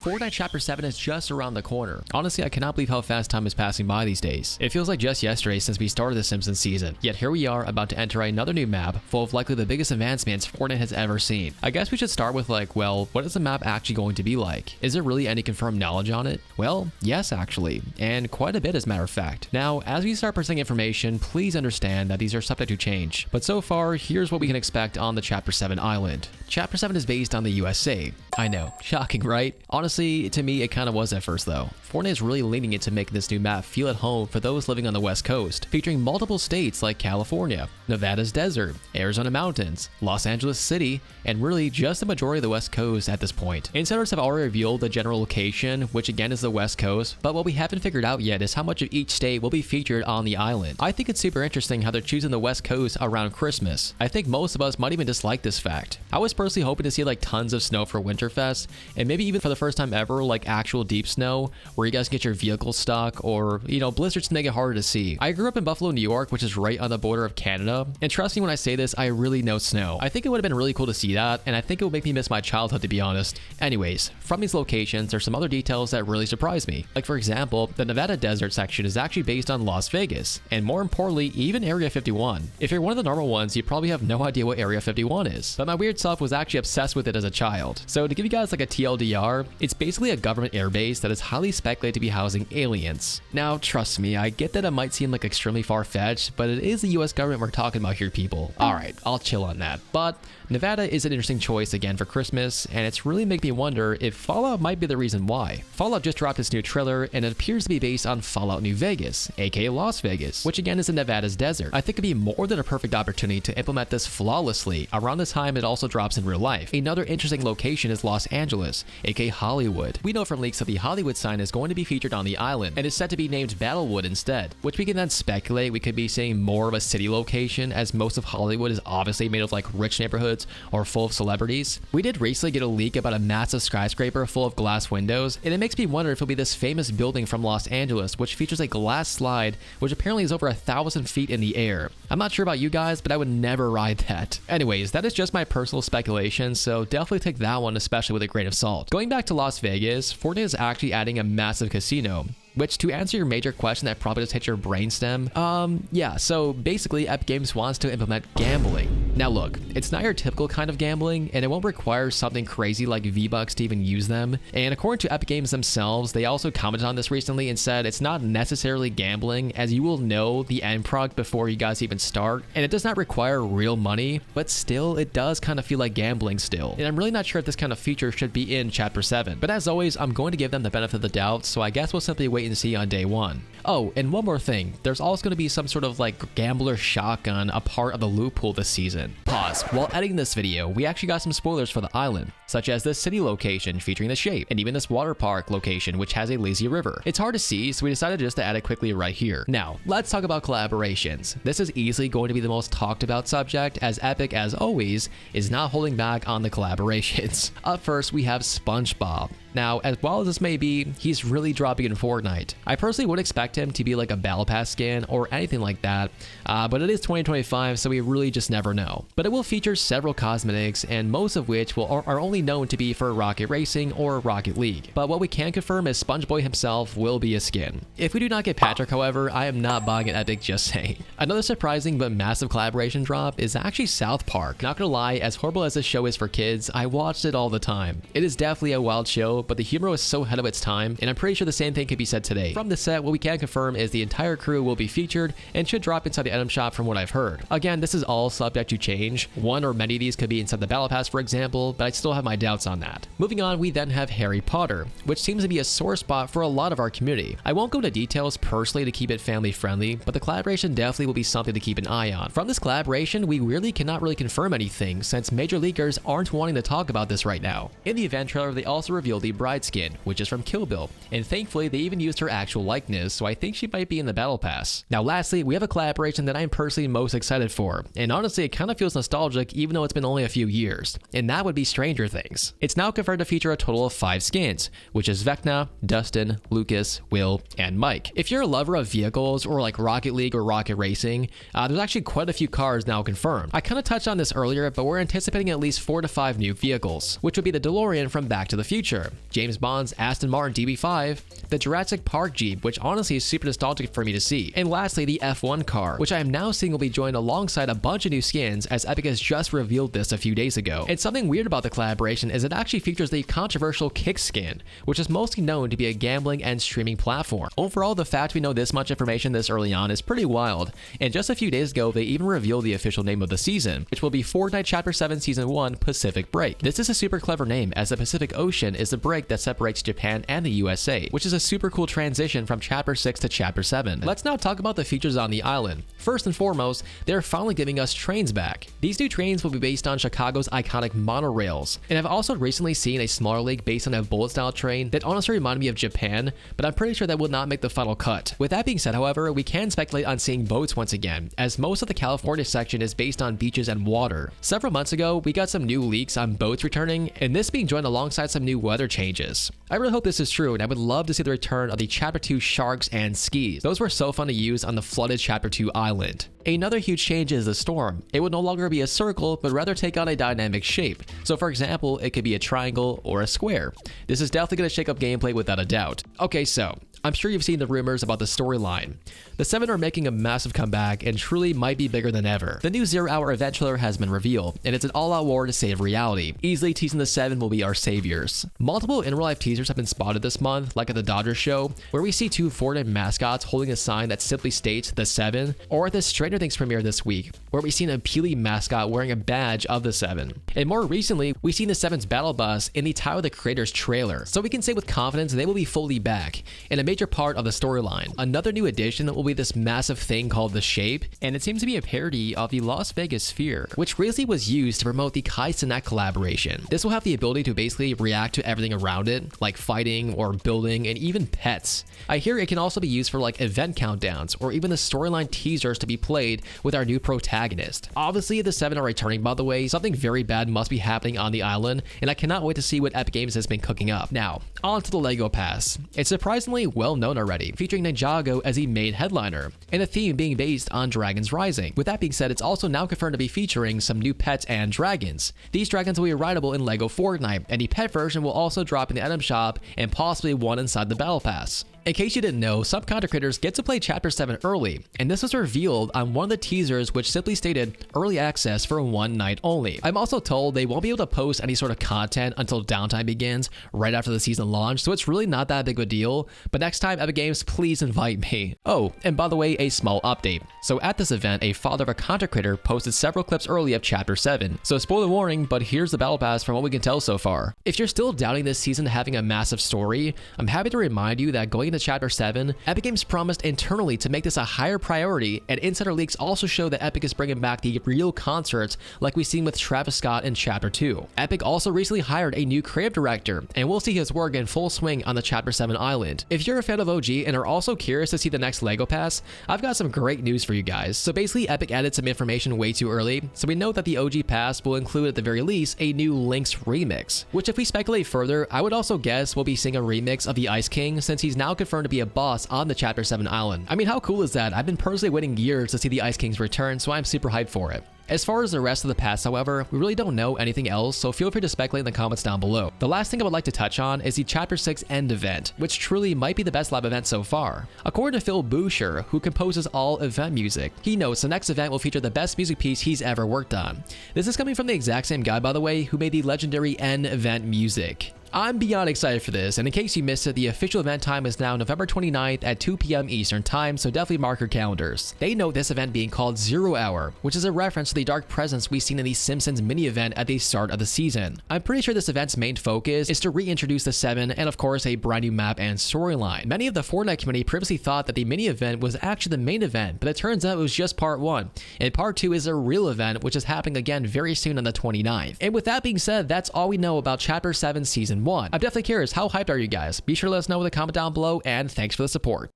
Fortnite Chapter 7 is just around the corner. Honestly, I cannot believe how fast time is passing by these days. It feels like just yesterday since we started the Simpsons season. Yet here we are about to enter another new map full of likely the biggest advancements Fortnite has ever seen. I guess we should start with well, what is the map actually going to be like? Is there really any confirmed knowledge on it? Well, yes actually, and quite a bit as a matter of fact. Now, as we start presenting information, please understand that these are subject to change. But so far, here's what we can expect on the Chapter 7 island. Chapter 7 is based on the USA. I know, shocking, right? Honestly, to me, it kind of was at first though. Fortnite is really leaning into making this new map feel at home for those living on the West Coast, featuring multiple states like California, Nevada's desert, Arizona mountains, Los Angeles City, and really just the majority of the West Coast at this point. Insiders have already revealed the general location, which again is the West Coast, but what we haven't figured out yet is how much of each state will be featured on the island. I think it's super interesting how they're choosing the West Coast around Christmas. I think most of us might even dislike this fact. I was personally hoping to see tons of snow for Winterfest, and maybe even for the first time ever, actual deep snow where you guys get your vehicle stuck, or blizzards to make it harder to see. I grew up in Buffalo, New York, which is right on the border of Canada, and trust me when I say this, I really know snow. I think it would have been really cool to see that, and I think it would make me miss my childhood, to be honest. Anyways, from these locations, there's some other details that really surprised me. Like for example, the Nevada desert section is actually based on Las Vegas, and more importantly, even Area 51. If you're one of the normal ones, you probably have no idea what Area 51 is, but my weird self was actually obsessed with it as a child. So to give you guys a TLDR, it's basically a government airbase that is highly speculated to be housing aliens. Now, trust me, I get that it might seem extremely far-fetched, but it is the US government we're talking about here, people. Alright, I'll chill on that. But Nevada is an interesting choice again for Christmas, and it's really making me wonder if Fallout might be the reason why. Fallout just dropped its new trailer, and it appears to be based on Fallout New Vegas, aka Las Vegas, which again is in Nevada's desert. I think it'd be more than a perfect opportunity to implement this flawlessly around the time it also drops in real life. Another interesting location is Los Angeles, aka Hollywood. We know from leaks that the Hollywood sign is going to be featured on the island, and is set to be named Battlewood instead, which we can then speculate we could be seeing more of a city location, as most of Hollywood is obviously made of rich neighborhoods or full of celebrities. We did recently get a leak about a massive skyscraper full of glass windows, and it makes me wonder if it'll be this famous building from Los Angeles, which features a glass slide, which apparently is over 1,000 feet in the air. I'm not sure about you guys, but I would never ride that. Anyways, that is just my personal speculation, so definitely take that one especially with a grain of salt. Going back to Las Vegas, Fortnite is actually adding a massive casino, which, to answer your major question that probably just hit your brainstem, yeah, so basically Epic Games wants to implement gambling. Now look, it's not your typical kind of gambling, and it won't require something crazy like V-Bucks to even use them, and according to Epic Games themselves, they also commented on this recently and said it's not necessarily gambling, as you will know the end product before you guys even start, and it does not require real money, but still, it does kind of feel like gambling still, and I'm really not sure if this kind of feature should be in Chapter 7, but as always, I'm going to give them the benefit of the doubt, so I guess we'll simply wait and see on day one. Oh, and one more thing, there's also going to be some sort of gambler shotgun a part of the loot pool this season. Pause. While editing this video, we actually got some spoilers for the island, such as this city location featuring the shape, and even this water park location which has a lazy river. It's hard to see, so we decided just to add it quickly right here. Now, let's talk about collaborations. This is easily going to be the most talked about subject, as Epic, as always, is not holding back on the collaborations. Up first, we have SpongeBob. Now, as well as this may be, he's really dropping in Fortnite. I personally would expect him to be a Battle Pass skin or anything like that, but it is 2025, so we really just never know. But it will feature several cosmetics, and most of which are only known to be for Rocket Racing or Rocket League. But what we can confirm is SpongeBob himself will be a skin. If we do not get Patrick, however, I am not buying an Epic, just saying. Another surprising but massive collaboration drop is actually South Park. Not gonna lie, as horrible as this show is for kids, I watched it all the time. It is definitely a wild show, but the humor was so ahead of its time, and I'm pretty sure the same thing could be said today. From the set, what we can confirm is the entire crew will be featured and should drop inside the item shop from what I've heard. Again, this is all subject to change. One or many of these could be inside the Battle Pass, for example, but I still have my doubts on that. Moving on, we then have Harry Potter, which seems to be a sore spot for a lot of our community. I won't go into details personally to keep it family friendly, but the collaboration definitely will be something to keep an eye on. From this collaboration, we really cannot confirm anything, since major leakers aren't wanting to talk about this right now. In the event trailer, they also revealed the bride skin, which is from Kill Bill, and thankfully they even used her actual likeness, so I think she might be in the Battle Pass. Now lastly, we have a collaboration that I'm personally most excited for, and honestly it kind of feels nostalgic even though it's been only a few years, and that would be Stranger Things. It's now confirmed to feature a total of 5 skins, which is Vecna, Dustin, Lucas, Will, and Mike. If you're a lover of vehicles or Rocket League or Rocket Racing, there's actually quite a few cars now confirmed. I kind of touched on this earlier, but we're anticipating at least 4 to 5 new vehicles, which would be the DeLorean from Back to the Future, James Bond's Aston Martin DB5, the Jurassic Park Jeep, which honestly is super nostalgic for me to see, and lastly the F1 car, which I am now seeing will be joined alongside a bunch of new skins, as Epic has just revealed this a few days ago. And something weird about the collaboration is it actually features the controversial Kick skin, which is mostly known to be a gambling and streaming platform. Overall, the fact we know this much information this early on is pretty wild, and just a few days ago they even revealed the official name of the season, which will be Fortnite Chapter 7 Season 1 Pacific Break. This is a super clever name, as the Pacific Ocean is the break that separates Japan and the USA, which is a super cool transition from Chapter 6 to Chapter 7. Let's now talk about the features on the island. First and foremost, they're finally giving us trains back. These new trains will be based on Chicago's iconic monorails, and I've also recently seen a smaller leak based on a bullet style train that honestly reminded me of Japan, but I'm pretty sure that will not make the final cut. With that being said, however, we can speculate on seeing boats once again, as most of the California section is based on beaches and water. Several months ago, we got some new leaks on boats returning, and this being joined alongside some new weather changes. I really hope this is true, and I would love to see the return of the Chapter 2 sharks and skis. Those were so fun to use on the flooded Chapter 2 island. Another huge change is the storm. It would no longer be a circle, but rather take on a dynamic shape. So for example, it could be a triangle or a square. This is definitely going to shake up gameplay without a doubt. Okay, so I'm sure you've seen the rumors about the storyline. The 7 are making a massive comeback and truly might be bigger than ever. The new 0-hour event trailer has been revealed, and it's an all-out war to save reality, easily teasing the 7 will be our saviors. Multiple in-real-life teasers have been spotted this month, like at the Dodgers show, where we see 2 Fortnite mascots holding a sign that simply states the 7, or at the Stranger Things premiere this week, where we seen a Peely mascot wearing a badge of the 7. And more recently, we've seen the 7's battle bus in the Tyler the Creator's trailer, so we can say with confidence they will be fully back, and a major part of the storyline. Another new addition will be this massive thing called the Shape, and it seems to be a parody of the Las Vegas Sphere, which recently was used to promote the Kai Cenat collaboration. This will have the ability to basically react to everything around it, like fighting or building and even pets. I hear it can also be used for like event countdowns or even the storyline teasers to be played with our new protagonist. Obviously, the 7 are returning, by the way. Something very bad must be happening on the island, and I cannot wait to see what Epic Games has been cooking up. Now, on to the LEGO Pass. It's surprisingly well known already, featuring Ninjago as the main headliner, and the theme being based on Dragons Rising. With that being said, it's also now confirmed to be featuring some new pets and dragons. These dragons will be rideable in LEGO Fortnite, and the pet version will also drop in the item shop and possibly one inside the Battle Pass. In case you didn't know, some content creators get to play Chapter 7 early, and this was revealed on one of the teasers, which simply stated early access for one night only. I'm also told they won't be able to post any sort of content until downtime begins right after the season launch, so it's really not that big of a deal, but next time Epic Games, please invite me. Oh, and by the way, a small update. So at this event, a father of a content creator posted several clips early of Chapter 7. So spoiler warning, but here's the Battle Pass from what we can tell so far. If you're still doubting this season having a massive story, I'm happy to remind you that going into Chapter 7, Epic Games promised internally to make this a higher priority, and insider leaks also show that Epic is bringing back the real concerts like we've seen with Travis Scott in Chapter 2. Epic also recently hired a new creative director, and we'll see his work in full swing on the Chapter 7 island. If you're a fan of OG and are also curious to see the next LEGO Pass, I've got some great news for you guys. So basically, Epic added some information way too early, so we know that the OG Pass will include at the very least a new Link's remix, which if we speculate further, I would also guess we'll be seeing a remix of the Ice King, since he's now confirmed to be a boss on the Chapter 7 island. I mean, how cool is that? I've been personally waiting years to see the Ice King's return, so I'm super hyped for it. As far as the rest of the pass, however, we really don't know anything else, so feel free to speculate in the comments down below. The last thing I would like to touch on is the Chapter 6 End event, which truly might be the best live event so far. According to Phil Boucher, who composes all event music, he notes the next event will feature the best music piece he's ever worked on. This is coming from the exact same guy, by the way, who made the legendary End event music. I'm beyond excited for this, and in case you missed it, the official event time is now November 29th at 2 p.m. Eastern Time, so definitely mark your calendars. They note this event being called 0 Hour, which is a reference to the dark presence we've seen in the Simpsons mini event at the start of the season. I'm pretty sure this event's main focus is to reintroduce the 7 and of course a brand new map and storyline. Many of the Fortnite community previously thought that the mini event was actually the main event, but it turns out it was just part 1, and part 2 is a real event which is happening again very soon on the 29th. And with that being said, that's all we know about Chapter 7 Season 1. I'm definitely curious, how hyped are you guys? Be sure to let us know with a comment down below, and thanks for the support.